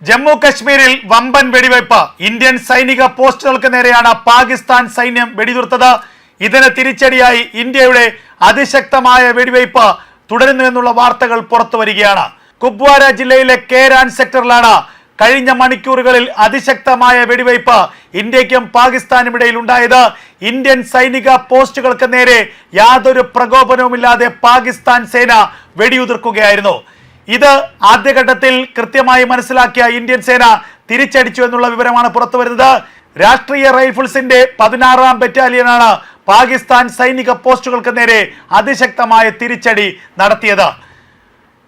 ജമ്മു കശ്മീരിൽ വമ്പൻ വെടിവയ്പ്. ഇന്ത്യൻ സൈനിക പോസ്റ്റുകൾക്ക് നേരെയാണ് പാകിസ്ഥാൻ സൈന്യം വെടിയുതിർത്തത്. ഇതിന് തിരിച്ചടിയായി ഇന്ത്യയുടെ അതിശക്തമായ വെടിവയ്പ് തുടരുന്നു എന്നുള്ള വാർത്തകൾ പുറത്തു വരികയാണ്. കുപ്വാര ജില്ലയിലെ കേരാൻ സെക്ടറിലാണ് കഴിഞ്ഞ മണിക്കൂറുകളിൽ അതിശക്തമായ വെടിവയ്പ് ഇന്ത്യക്കും പാകിസ്ഥാനും ഇടയിൽ ഉണ്ടായത്. ഇന്ത്യൻ സൈനിക പോസ്റ്റുകൾക്ക് നേരെ യാതൊരു പ്രകോപനവുമില്ലാതെ പാകിസ്ഥാൻ സേന വെടിയുതിർക്കുകയായിരുന്നു. ഇത് ആദ്യഘട്ടത്തിൽ കൃത്യമായി മനസ്സിലാക്കിയ ഇന്ത്യൻ സേന തിരിച്ചടിച്ചു എന്നുള്ള വിവരമാണ് പുറത്തു വരുന്നത്. രാഷ്ട്രീയ റൈഫിൾസിന്റെ 16ാം ബറ്റാലിയനാണ് പാകിസ്ഥാൻ സൈനിക പോസ്റ്റുകൾക്ക് നേരെ അതിശക്തമായ തിരിച്ചടി നടത്തിയത്.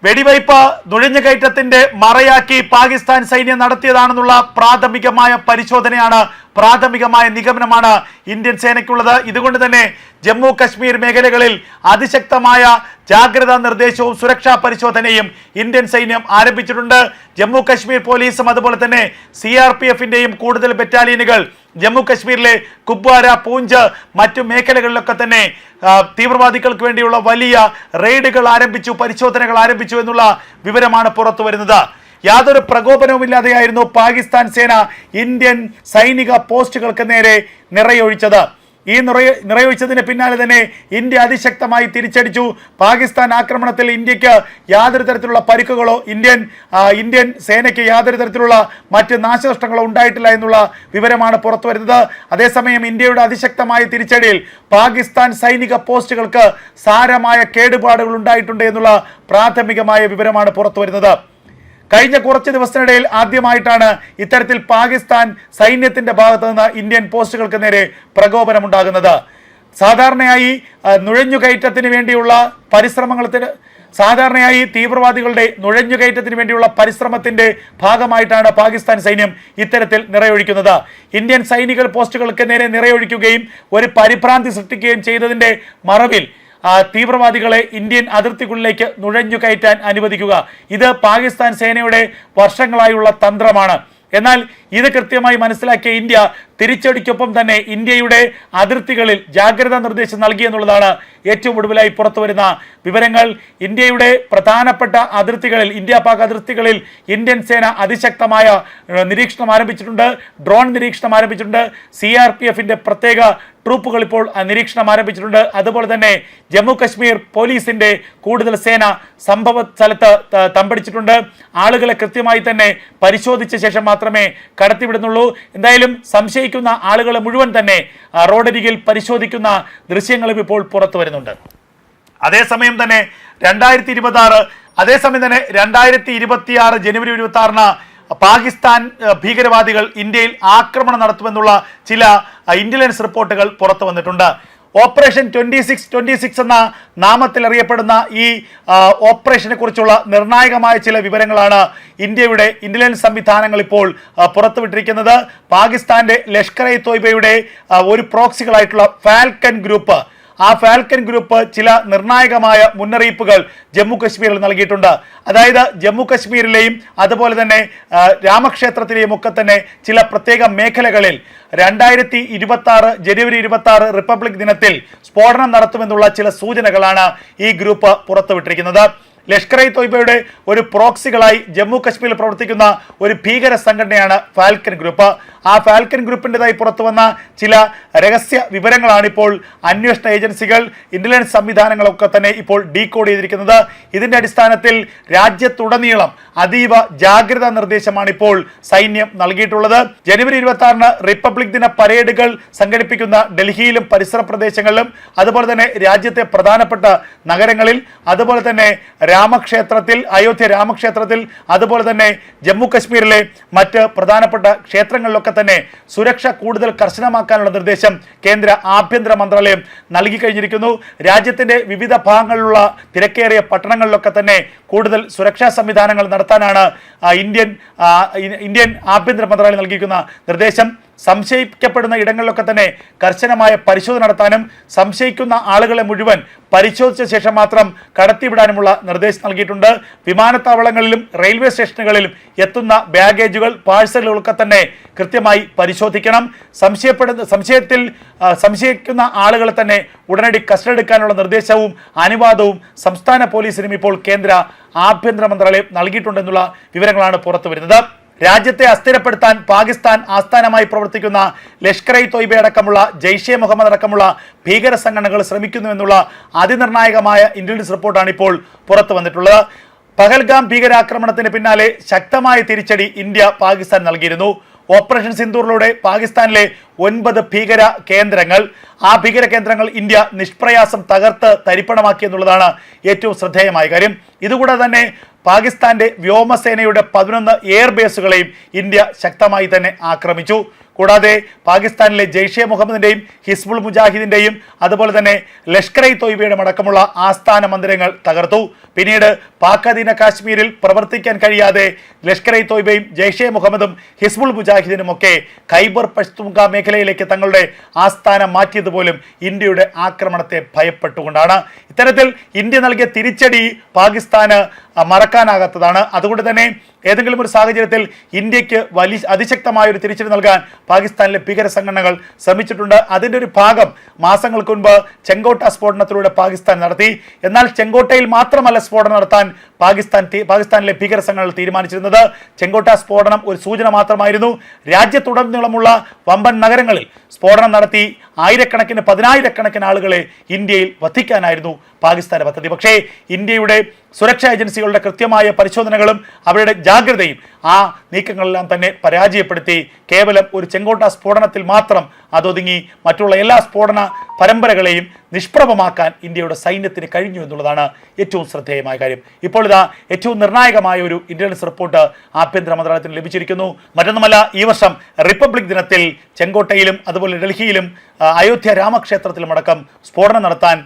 വെടിവയ്പ് നുഴഞ്ഞുകയറ്റത്തിന്റെ മറയാക്കി പാകിസ്ഥാൻ സൈന്യം നടത്തിയതാണെന്നുള്ള പ്രാഥമികമായ പരിശോധനയാണ്, പ്രാഥമികമായ നിഗമനമാണ് ഇന്ത്യൻ സേനയ്ക്കുള്ളത്. ഇതുകൊണ്ട് തന്നെ ജമ്മു കശ്മീർ മേഖലകളിൽ അതിശക്തമായ ജാഗ്രതാ നിർദ്ദേശവും സുരക്ഷാ പരിശോധനയും ഇന്ത്യൻ സൈന്യം ആരംഭിച്ചിട്ടുണ്ട്. ജമ്മു കശ്മീർ പോലീസും അതുപോലെ തന്നെ CRPFന്റെയും കൂടുതൽ ബറ്റാലിയനുകൾ ജമ്മു കശ്മീരിലെ കുപ്വാര, പൂഞ്ച് മറ്റു മേഖലകളിലൊക്കെ തന്നെ തീവ്രവാദികൾക്ക് വേണ്ടിയുള്ള വലിയ റെയ്ഡുകൾ ആരംഭിച്ചു, പരിശോധനകൾ ആരംഭിച്ചു എന്നുള്ള വിവരമാണ് പുറത്തു വരുന്നത്. യാതൊരു പ്രകോപനവുമില്ലാതെയായിരുന്നു പാകിസ്ഥാൻ സേന ഇന്ത്യൻ സൈനിക പോസ്റ്റുകൾക്ക് നേരെ നിറയൊഴിച്ചത്. ഈ നിറയൊഴിച്ചതിന് പിന്നാലെ തന്നെ ഇന്ത്യ അതിശക്തമായി തിരിച്ചടിച്ചു. പാകിസ്ഥാൻ ആക്രമണത്തിൽ ഇന്ത്യക്ക് യാതൊരു തരത്തിലുള്ള പരിക്കുകളോ ഇന്ത്യൻ സേനയ്ക്ക് യാതൊരു തരത്തിലുള്ള മറ്റ് നാശനഷ്ടങ്ങളോ ഉണ്ടായിട്ടില്ല എന്നുള്ള വിവരമാണ് പുറത്തു വരുന്നത്. അതേസമയം ഇന്ത്യയുടെ അതിശക്തമായ തിരിച്ചടിയിൽ പാകിസ്ഥാൻ സൈനിക പോസ്റ്റുകൾക്ക് സാരമായ കേടുപാടുകൾ ഉണ്ടായിട്ടുണ്ട് എന്നുള്ള പ്രാഥമികമായ വിവരമാണ് പുറത്തു വരുന്നത്. കഴിഞ്ഞ കുറച്ച് ദിവസത്തിനിടയിൽ ആദ്യമായിട്ടാണ് ഇത്തരത്തിൽ പാകിസ്ഥാൻ സൈന്യത്തിന്റെ ഭാഗത്ത് നിന്ന് ഇന്ത്യൻ പോസ്റ്റുകൾക്ക് നേരെ പ്രകോപനമുണ്ടാകുന്നത്. സാധാരണയായി നുഴഞ്ഞുകയറ്റത്തിന് വേണ്ടിയുള്ള സാധാരണയായി തീവ്രവാദികളുടെ നുഴഞ്ഞുകയറ്റത്തിന് വേണ്ടിയുള്ള പരിശ്രമത്തിന്റെ ഭാഗമായിട്ടാണ് പാകിസ്ഥാൻ സൈന്യം ഇത്തരത്തിൽ നിറയൊഴിക്കുന്നത്. ഇന്ത്യൻ സൈനിക പോസ്റ്റുകൾക്ക് നേരെ നിറയൊഴിക്കുകയും ഒരു പരിഭ്രാന്തി സൃഷ്ടിക്കുകയും ചെയ്തതിന്റെ മറവിൽ തീവ്രവാദികളെ ഇന്ത്യൻ അതിർത്തിക്കുള്ളിലേക്ക് നുഴഞ്ഞു കയറ്റാൻ അനുവദിക്കുക. ഇത് പാകിസ്ഥാൻ സേനയുടെ വർഷങ്ങളായുള്ള തന്ത്രമാണ്. എന്നാൽ ഇത് കൃത്യമായി മനസ്സിലാക്കിയ ഇന്ത്യ തിരിച്ചടിക്കൊപ്പം തന്നെ ഇന്ത്യയുടെ അതിർത്തികളിൽ ജാഗ്രതാ നിർദ്ദേശം നൽകിയെന്നുള്ളതാണ് ഏറ്റവും ഒടുവിലായി പുറത്തു വരുന്ന വിവരങ്ങൾ. ഇന്ത്യയുടെ പ്രധാനപ്പെട്ട അതിർത്തികളിൽ, ഇന്ത്യ പാക് അതിർത്തികളിൽ ഇന്ത്യൻ സേന അതിശക്തമായ നിരീക്ഷണം ആരംഭിച്ചിട്ടുണ്ട്, ഡ്രോൺ നിരീക്ഷണം ആരംഭിച്ചിട്ടുണ്ട്. CRPFന്റെ പ്രത്യേക ട്രൂപ്പുകൾ ഇപ്പോൾ നിരീക്ഷണം ആരംഭിച്ചിട്ടുണ്ട്. അതുപോലെ തന്നെ ജമ്മു കശ്മീർ പോലീസിന്റെ കൂടുതൽ സേന സംഭവ സ്ഥലത്ത് തമ്പടിച്ചിട്ടുണ്ട്. ആളുകളെ കൃത്യമായി തന്നെ പരിശോധിച്ച ശേഷം മാത്രമേ കടത്തിവിടുന്നുള്ളൂ. എന്തായാലും സംശയിക്കുന്ന ആളുകളെ മുഴുവൻ തന്നെ റോഡരികിൽ പരിശോധിക്കുന്ന ദൃശ്യങ്ങളും ഇപ്പോൾ പുറത്തു വരുന്നുണ്ട്. അതേസമയം തന്നെ 2026 ജനുവരി 26 പാകിസ്ഥാൻ ഭീകരവാദികൾ ഇന്ത്യയിൽ ആക്രമണം നടത്തുമെന്നുള്ള ചില ഇന്റലിജൻസ് റിപ്പോർട്ടുകൾ പുറത്തു വന്നിട്ടുണ്ട്. ഓപ്പറേഷൻ 2626 എന്ന നാമത്തിൽ അറിയപ്പെടുന്ന ഈ ഓപ്പറേഷനെ കുറിച്ചുള്ള നിർണായകമായ ചില വിവരങ്ങളാണ് ഇന്ത്യയുടെ ഇന്റലിജൻസ് സംവിധാനങ്ങൾ ഇപ്പോൾ പുറത്തുവിട്ടിരിക്കുന്നത്. പാകിസ്ഥാന്റെ ലഷ്കർ-ഇ-തോയ്ബയുടെ ഒരു പ്രോക്സികളായിട്ടുള്ള ഫാൽക്കൺ ഗ്രൂപ്പ്, ആ ഫാൽക്കൺ ഗ്രൂപ്പ് ചില നിർണായകമായ മുന്നറിയിപ്പുകൾ ജമ്മു കശ്മീരിൽ നൽകിയിട്ടുണ്ട്. അതായത് ജമ്മു കശ്മീരിലെയും അതുപോലെ തന്നെ രാമക്ഷേത്രത്തിലെയും ഒക്കെ തന്നെ ചില പ്രത്യേക മേഖലകളിൽ 2026 ജനുവരി 26 റിപ്പബ്ലിക് ദിനത്തിൽ സ്ഫോടനം നടത്തുമെന്നുള്ള ചില സൂചനകളാണ് ഈ ഗ്രൂപ്പ് പുറത്തുവിട്ടിരിക്കുന്നത്. ലഷ്കർ-ഇ-തോയ്ബയുടെ ഒരു പ്രോക്സികളായി ജമ്മു കശ്മീരിൽ പ്രവർത്തിക്കുന്ന ഒരു ഭീകര സംഘടനയാണ് ഫാൽക്കൺ ഗ്രൂപ്പ്. ആ ഫാൽക്കൺ ഗ്രൂപ്പിൻ്റെതായി പുറത്തു വന്ന ചില രഹസ്യ വിവരങ്ങളാണ് ഇപ്പോൾ അന്വേഷണ ഏജൻസികൾ, ഇന്റലിജൻസ് സംവിധാനങ്ങളൊക്കെ തന്നെ ഇപ്പോൾ ഡീകോഡ് ചെയ്തിരിക്കുന്നത്. ഇതിന്റെ അടിസ്ഥാനത്തിൽ രാജ്യത്തുടനീളം അതീവ ജാഗ്രതാ നിർദ്ദേശമാണ് ഇപ്പോൾ സൈന്യം നൽകിയിട്ടുള്ളത്. ജനുവരി 26 റിപ്പബ്ലിക് ദിന പരേഡുകൾ സംഘടിപ്പിക്കുന്ന ഡൽഹിയിലും പരിസര പ്രദേശങ്ങളിലും അതുപോലെ തന്നെ രാജ്യത്തെ പ്രധാനപ്പെട്ട നഗരങ്ങളിൽ, അതുപോലെ തന്നെ രാമക്ഷേത്രത്തിൽ, അയോധ്യ രാമക്ഷേത്രത്തിൽ, അതുപോലെ തന്നെ ജമ്മു കശ്മീരിലെ മറ്റ് പ്രധാനപ്പെട്ട ക്ഷേത്രങ്ങളിലൊക്കെ തന്നെ സുരക്ഷ കൂടുതൽ കർശനമാക്കാനുള്ള നിർദ്ദേശം കേന്ദ്ര ആഭ്യന്തര മന്ത്രാലയം നൽകി കഴിഞ്ഞിരിക്കുന്നു. രാജ്യത്തിന്റെ വിവിധ ഭാഗങ്ങളിലുള്ള തിരക്കേറിയ പട്ടണങ്ങളിലൊക്കെ തന്നെ കൂടുതൽ സുരക്ഷാ സംവിധാനങ്ങൾ നടത്താനാണ് ഇന്ത്യൻ ആഭ്യന്തര മന്ത്രാലയം നൽകിയിരിക്കുന്ന നിർദ്ദേശം. സംശയിക്കപ്പെടുന്ന ഇടങ്ങളിലൊക്കെ തന്നെ കർശനമായ പരിശോധന നടത്താനും സംശയിക്കുന്ന ആളുകളെ മുഴുവൻ പരിശോധിച്ച ശേഷം മാത്രം കടത്തിവിടാനുമുള്ള നിർദ്ദേശം നൽകിയിട്ടുണ്ട്. വിമാനത്താവളങ്ങളിലും റെയിൽവേ സ്റ്റേഷനുകളിലും എത്തുന്ന ബാഗേജുകൾ, പാഴ്സലുകളൊക്കെ തന്നെ കൃത്യമായി പരിശോധിക്കണം. സംശയിക്കുന്ന ആളുകളെ തന്നെ ഉടനടി കസ്റ്റഡി എടുക്കാനുള്ള നിർദ്ദേശവും അനുവാദവും സംസ്ഥാന പോലീസിനും ഇപ്പോൾ കേന്ദ്ര ആഭ്യന്തര മന്ത്രാലയം നൽകിയിട്ടുണ്ടെന്നുള്ള വിവരങ്ങളാണ് പുറത്തു വരുന്നത്. രാജ്യത്തെ അസ്ഥിരപ്പെടുത്താൻ പാകിസ്ഥാൻ ആസ്ഥാനമായി പ്രവർത്തിക്കുന്ന ലഷ്കർ ഇ തൊയ്ബ അടക്കമുള്ള ജെയ്ഷെ മുഹമ്മദ് അടക്കമുള്ള ഭീകര സംഘടനകൾ ശ്രമിക്കുന്നുവെന്നുള്ള അതിനിർണായകമായ ഇന്റലിജൻസ് റിപ്പോർട്ടാണ് ഇപ്പോൾ പുറത്തു വന്നിട്ടുള്ളത്. പഹൽഗാം ഭീകരാക്രമണത്തിന് പിന്നാലെ ശക്തമായ തിരിച്ചടി ഇന്ത്യ പാകിസ്ഥാൻ നൽകിയിരുന്നു. ഓപ്പറേഷൻ സിന്ദൂറിലൂടെ പാകിസ്ഥാനിലെ 9 ഭീകര കേന്ദ്രങ്ങൾ ഭീകര കേന്ദ്രങ്ങൾ ഇന്ത്യ നിഷ്പ്രയാസം തകർത്ത് തരിപ്പണമാക്കി എന്നുള്ളതാണ് ഏറ്റവും ശ്രദ്ധേയമായ കാര്യം. ഇതുകൂടാതെ തന്നെ പാകിസ്ഥാന്റെ വ്യോമസേനയുടെ 11 എയർബേസുകളെയും ഇന്ത്യ ശക്തമായി തന്നെ ആക്രമിച്ചു. കൂടാതെ പാകിസ്ഥാനിലെ ജെയ്ഷെ മുഹമ്മദിന്റെയും ഹിസ്ബുൾ മുജാഹിദിന്റെയും അതുപോലെ തന്നെ ലഷ്കർ ഇ തൊയ്ബയുടെ അടക്കമുള്ള ആസ്ഥാന മന്ദിരങ്ങൾ തകർത്തു. പിന്നീട് പാക് അധീന കാശ്മീരിൽ പ്രവർത്തിക്കാൻ കഴിയാതെ ലഷ്കർ ഇ തൊയ്ബയും ജെയ്ഷെ മുഹമ്മദും ഹിസ്ബുൾ മുജാഹിദിനും ഒക്കെ ഖൈബർ പഷ്തൂൺഖ മേഖലയിലേക്ക് തങ്ങളുടെ ആസ്ഥാനം മാറ്റിയത് പോലും ഇന്ത്യയുടെ ആക്രമണത്തെ ഭയപ്പെട്ടുകൊണ്ടാണ്. ഇത്തരത്തിൽ ഇന്ത്യ നൽകിയ തിരിച്ചടി പാകിസ്ഥാന് മറക്കാനാകാത്തതാണ്. അതുകൊണ്ട് തന്നെ ഏതെങ്കിലും ഒരു സാഹചര്യത്തിൽ ഇന്ത്യക്ക് അതിശക്തമായ ഒരു തിരിച്ചടി നൽകാൻ പാകിസ്ഥാനിലെ ഭീകര സംഘടനകൾ ശ്രമിച്ചിട്ടുണ്ട്. അതിൻ്റെ ഒരു ഭാഗം മാസങ്ങൾക്ക് മുൻപ് ചെങ്കോട്ട സ്ഫോടനത്തിലൂടെ പാകിസ്ഥാൻ നടത്തി. എന്നാൽ ചെങ്കോട്ടയിൽ മാത്രമല്ല സ്ഫോടനം നടത്താൻ പാകിസ്ഥാനിലെ ഭീകര സംഘടനകൾ തീരുമാനിച്ചിരുന്നത്. ചെങ്കോട്ട സ്ഫോടനം ഒരു സൂചന മാത്രമായിരുന്നു. രാജ്യത്തുടനീളമുള്ള വമ്പൻ നഗരങ്ങളിൽ സ്ഫോടനം നടത്തി ആയിരക്കണക്കിന് 10,000-കണക്കിന് ആളുകളെ ഇന്ത്യയിൽ വധിക്കാനായിരുന്നു പാകിസ്ഥാന്റെ പദ്ധതി. പക്ഷേ ഇന്ത്യയുടെ സുരക്ഷാ ഏജൻസികളുടെ കൃത്യമായ പരിശോധനകളും അവരുടെ ജാഗ്രതയും നീക്കങ്ങളെല്ലാം തന്നെ പരാജയപ്പെടുത്തി കേവലം ഒരു ചെങ്കോട്ട സ്ഫോടനത്തിൽ മാത്രം അതൊതുങ്ങി മറ്റുള്ള എല്ലാ സ്ഫോടന പരമ്പരകളെയും നിഷ്പ്രഭമാക്കാൻ ഇന്ത്യയുടെ സൈന്യത്തിന് കഴിഞ്ഞു എന്നുള്ളതാണ് ഏറ്റവും ശ്രദ്ധേയമായ കാര്യം. ഇപ്പോൾ ഇതാ ഏറ്റവും നിർണായകമായ ഒരു ഇന്റലിജൻസ് റിപ്പോർട്ട് ആഭ്യന്തര മന്ത്രാലയത്തിന് ലഭിച്ചിരിക്കുന്നു. മറ്റൊന്നുമല്ല, ഈ വർഷം റിപ്പബ്ലിക് ദിനത്തിൽ ചെങ്കോട്ടയിലും അതുപോലെ ഡൽഹിയിലും അയോധ്യ രാമക്ഷേത്രത്തിലും അടക്കം സ്ഫോടനം നടത്താൻ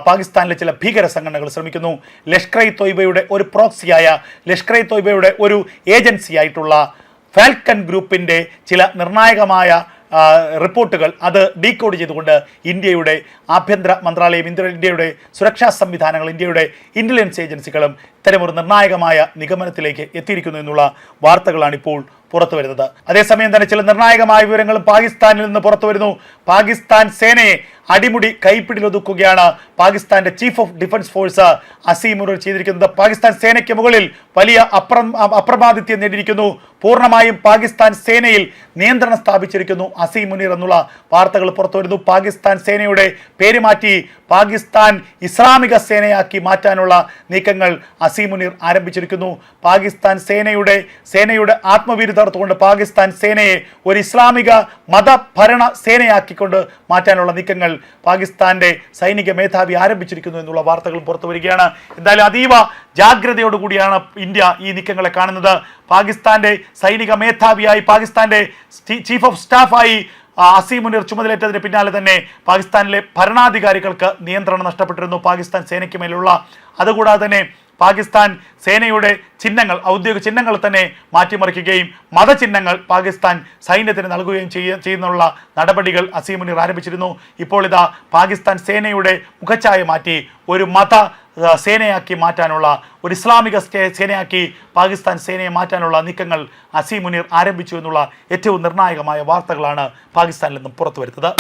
പാകിസ്ഥാനിലെ ചില ഭീകര സംഘടനകൾ ശ്രമിക്കുന്നു. ലഷ്കർ ഇ തൊയ്ബയുടെ ഒരു പ്രോക്സിയായ ലഷ്കർ ഇ തൊയ്ബയുടെ ഒരു ഏജൻസിയായിട്ടുള്ള ഫാൽക്കൺ ഗ്രൂപ്പിൻ്റെ ചില നിർണായകമായ റിപ്പോർട്ടുകൾ അത് ഡീകോഡ് ചെയ്തുകൊണ്ട് ഇന്ത്യയുടെ ആഭ്യന്തര മന്ത്രാലയം, ഇന്ത്യയുടെ സുരക്ഷാ സംവിധാനങ്ങൾ, ഇന്ത്യയുടെ ഇന്റലിജൻസ് ഏജൻസികളും ഇത്തരമൊരു നിർണായകമായ നിഗമനത്തിലേക്ക് എത്തിയിരിക്കുന്നു എന്നുള്ള വാർത്തകളാണ് ഇപ്പോൾ പുറത്തു വരുന്നത്. അതേസമയം തന്നെ ചില നിർണായകമായ വിവരങ്ങളും പാകിസ്ഥാനിൽ നിന്ന് പുറത്തു വരുന്നു. പാകിസ്ഥാൻ സേനയെ അടിമുടി കൈപ്പിടിയിലൊതുക്കുകയാണ് പാകിസ്ഥാന്റെ chief of defence force Asim Munir ചെയ്തിരിക്കുന്നത്. പാകിസ്ഥാൻ സേനയ്ക്ക് മുകളിൽ വലിയ അപ്രമാദിത്യം നേടിയിരിക്കുന്നു. പൂർണ്ണമായും പാകിസ്ഥാൻ സേനയിൽ നിയന്ത്രണം സ്ഥാപിച്ചിരിക്കുന്നു അസീം മുനീർ എന്നുള്ള വാർത്തകൾ പുറത്തു വരുന്നു. പാകിസ്ഥാൻ സേനയുടെ പേര് മാറ്റി പാകിസ്ഥാൻ ഇസ്ലാമിക സേനയാക്കി മാറ്റാനുള്ള നീക്കങ്ങൾ അസീം മുനീർ ആരംഭിച്ചിരിക്കുന്നു. പാകിസ്ഥാൻ സേനയുടെ ആത്മവീര്യതർത്തുകൊണ്ട് പാകിസ്ഥാൻ സേനയെ ഒരു ഇസ്ലാമിക മതഭരണ സേനയാക്കിക്കൊണ്ട് മാറ്റാനുള്ള നീക്കങ്ങൾ പാകിസ്ഥാന്റെ സൈനിക മേധാവി ആരംഭിച്ചിരിക്കുന്നു എന്നുള്ള വാർത്തകൾ പുറത്തു വരികയാണ്. എന്തായാലും അതീവ ജാഗ്രതയോടുകൂടിയാണ് ഇന്ത്യ ഈ നീക്കങ്ങളെ കാണുന്നത്. പാകിസ്ഥാന്റെ സൈനിക മേധാവിയായി, പാകിസ്ഥാന്റെ ചീഫ് ഓഫ് സ്റ്റാഫായി അസീം മുനീർ ചുമതലയേറ്റതിന് പിന്നാലെ തന്നെ പാകിസ്ഥാനിലെ ഭരണാധികാരികൾക്ക് നിയന്ത്രണം നഷ്ടപ്പെട്ടിരുന്നു പാകിസ്ഥാൻ സേനയ്ക്ക് മേലുള്ള. അതുകൂടാതെ തന്നെ പാകിസ്ഥാൻ സേനയുടെ ചിഹ്നങ്ങൾ, ഔദ്യോഗിക ചിഹ്നങ്ങൾ തന്നെ മാറ്റിമറിക്കുകയും മതചിഹ്നങ്ങൾ പാകിസ്ഥാൻ സൈന്യത്തിന് നൽകുകയും ചെയ്യുന്നുള്ള നടപടികൾ അസീം മുനീർ ആരംഭിച്ചിരുന്നു. ഇപ്പോൾ ഇതാ പാകിസ്ഥാൻ സേനയുടെ മുഖച്ഛായ മാറ്റി ഒരു മത സേനയാക്കി മാറ്റാനുള്ള, ഒരു ഇസ്ലാമിക സേനയാക്കി പാകിസ്ഥാൻ സേനയെ മാറ്റാനുള്ള നീക്കങ്ങൾ അസീം മുനീർ ആരംഭിച്ചു എന്നുള്ള ഏറ്റവും നിർണായകമായ വാർത്തകളാണ് പാകിസ്ഥാനിൽ നിന്നും പുറത്തു വരുന്നത്.